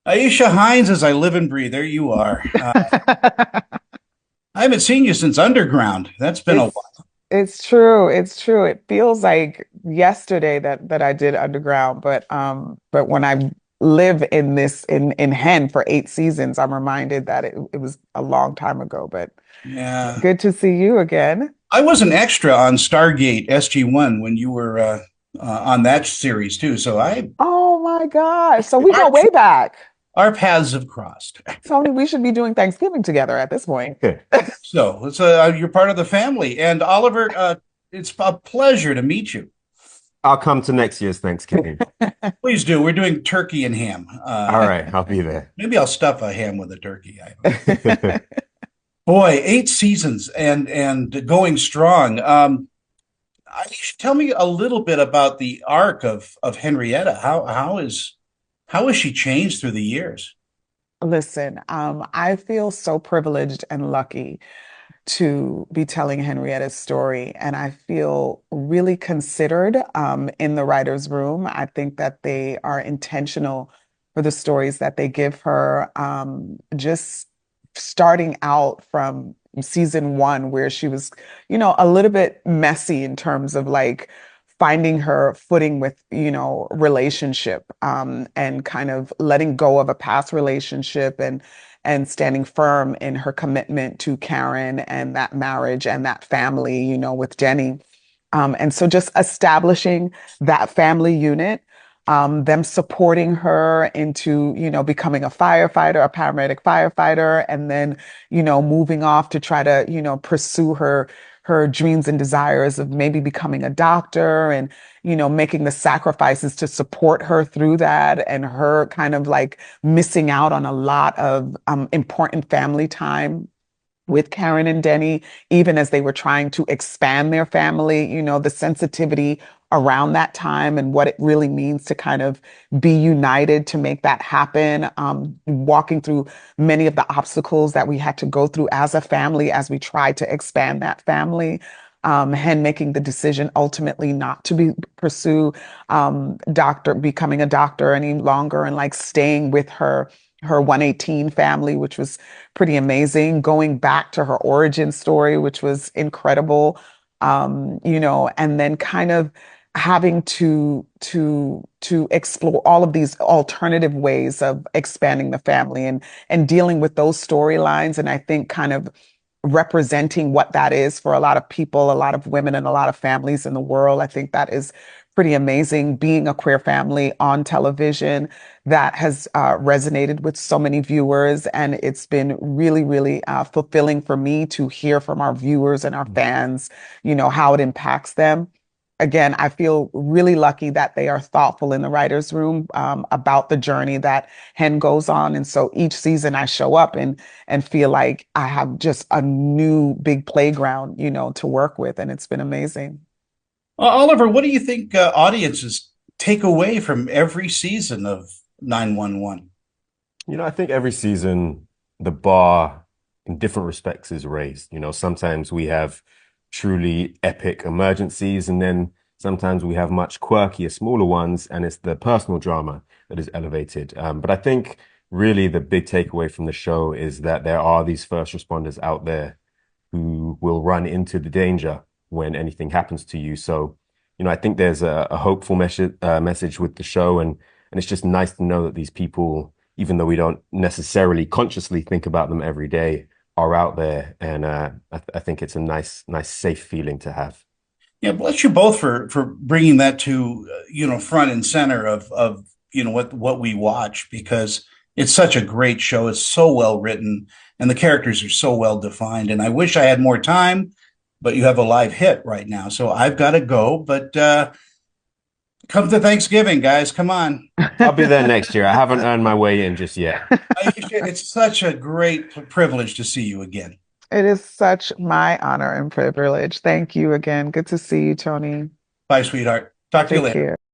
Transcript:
Aisha Hinds, as I live and breathe. There you are. I haven't seen you since Underground. That's been a It's while. it's true. It's true. It feels like yesterday that I did Underground, but when I live in this in Hen for 8 seasons, I'm reminded that it was a long time ago. But Yeah. good to see you again. I was an extra on Stargate SG-1 when you were on that series too. So Oh my gosh. So we our, go way back. our paths have crossed. Tony, we should be doing Thanksgiving together at this point. So you're part of the family. And Oliver, it's a pleasure to meet you. I'll come to next year's Thanksgiving. Please do. We're doing turkey and ham. All right, I'll be there. Maybe I'll stuff a ham with a turkey. I don't know. Boy, 8 seasons and going strong. You should tell me a little bit about the arc of Henrietta. How has she changed through the years? Listen, I feel so privileged and lucky to be telling Henrietta's story, and I feel really considered in the writer's room. I think that they are intentional for the stories that they give her. Just starting out from season one, where she was, a little bit messy in terms of like finding her footing with, relationship, and kind of letting go of a past relationship and standing firm in her commitment to Karen and that marriage and that family, with Jenny. And so just establishing that family unit, them supporting her into, becoming a firefighter, a paramedic firefighter, and then, moving off to try to, pursue her dreams and desires of maybe becoming a doctor and, making the sacrifices to support her through that and her kind of like missing out on a lot of important family time with Karen and Denny, even as they were trying to expand their family, the sensitivity around that time and what it really means to kind of be united to make that happen. Walking through many of the obstacles that we had to go through as a family as we tried to expand that family. Hen making the decision ultimately not to pursue becoming a doctor any longer and like staying with her 118 family, which was pretty amazing. Going back to her origin story, which was incredible. And then kind of having to explore all of these alternative ways of expanding the family and dealing with those storylines. And I think kind of representing what that is for a lot of people, a lot of women, and a lot of families in the world. I think that is pretty amazing. Being a queer family on television that has resonated with so many viewers, and it's been really, really fulfilling for me to hear from our viewers and our fans, how it impacts them. Again, I feel really lucky that they are thoughtful in the writers' room about the journey that Hen goes on. And so each season I show up and feel like I have just a new big playground, to work with. And it's been amazing. Oliver, what do you think audiences take away from every season of 911? I think every season the bar in different respects is raised. Sometimes we have truly epic emergencies, and then sometimes we have much quirkier, smaller ones, and it's the personal drama that is elevated. But I think really the big takeaway from the show is that there are these first responders out there who will run into the danger when anything happens to you. So, I think there's a hopeful message with the show, and it's just nice to know that these people, even though we don't necessarily consciously think about them every day, are out there, and I think it's a nice, safe feeling to have. Yeah, bless you both for bringing that to front and center of what we watch, because it's such a great show. It's so well written, and the characters are so well defined. And I wish I had more time, but you have a live hit right now, so I've got to go. But come to Thanksgiving, guys. Come on. I'll be there next year. I haven't earned my way in just yet. It's such a great privilege to see you again. It is such my honor and privilege. Thank you again. Good to see you, Tony. Bye, sweetheart. Talk to you Take later. care.